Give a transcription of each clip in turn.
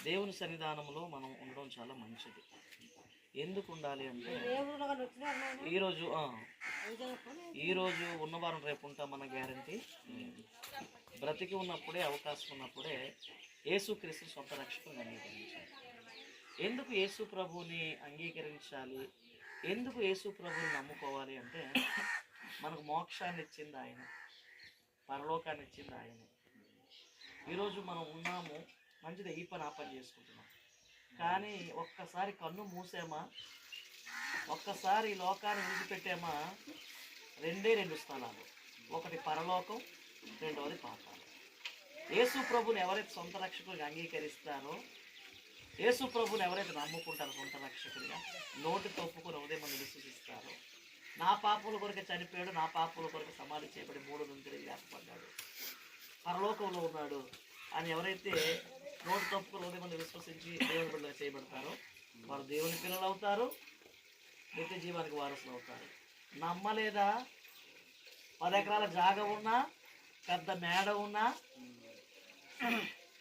దేవుని సన్నిధానంలో మనం ఉండడం చాలా మంచిది. ఎందుకు ఉండాలి అంటే ఈరోజు ఉన్నవారం రేపు ఉంటామన్న గ్యారంటీ. బ్రతికి ఉన్నప్పుడే, అవకాశం ఉన్నప్పుడే యేసుక్రీస్తు సొంత రక్షకుని అంగీకరించాలి. ఎందుకు యేసు ప్రభుని అంగీకరించాలి, ఎందుకు యేసు ప్రభుని నమ్ముకోవాలి అంటే మనకు మోక్షాన్ని ఇచ్చింది ఆయన, పరలోకాన్ని ఇచ్చింది ఆయనే. ఈరోజు మనం ఉన్నాము, మంచిది, ఈ పని ఆ పని చేసుకుంటున్నాం. కానీ ఒక్కసారి కన్ను మూసామా, ఒక్కసారి ఈ లోకాన్ని విడిచిపెట్టామా, రెండు స్థలాలు, ఒకటి పరలోకం, రెండవది పాతాళం. యేసు ప్రభుని ఎవరైతే సొంత రక్షకుడిగా అంగీకరిస్తారో, యేసు ప్రభుని ఎవరైతే నమ్ముకుంటారో సొంత రక్షకుడిగా, నోటితో ఒప్పుకొని హృదయమందు విశ్వసిస్తారో, నా పాపముల కొరకు చనిపోయాడు, నా పాపముల కొరకు సమాధి చేయబడి 3 రోజులు తిరిగి లేకపోయాడు, పరలోకంలో ఉన్నాడు అని ఎవరైతే నోటి తప్పుకు హృదయమందు విశ్వసించి దేవుని బిడ్డలుగా చేయబడతారో వారు దేవుని పిల్లలు అవుతారు, నిత్య జీవానికి వారసులు అవుతారు. నమ్మలేదా? 10 ఎకరాల జాగ ఉన్నా, పెద్ద మేడ ఉన్నా,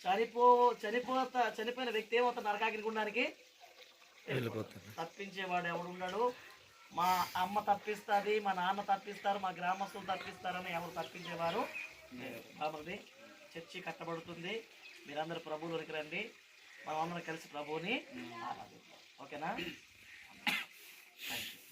చనిపోయిన వ్యక్తి ఏమవుతాడు? నరకాగ్ని గుండానికి వెళ్ళిపోతాడు. తప్పించేవాడు ఎవడున్నాడు? మా అమ్మ తప్పిస్తుంది, మా నాన్న తప్పిస్తారు, మా గ్రామస్తులు తప్పిస్తారని ఎవరు తప్పించేవారు? కాబట్టి చర్చి కట్టబడుతుంది. మీరందరూ ప్రభువులోకి రండి, మనం అందరం కలిసి ప్రభువుని ఆరాధిద్దాం. ఓకేనా? Thank you.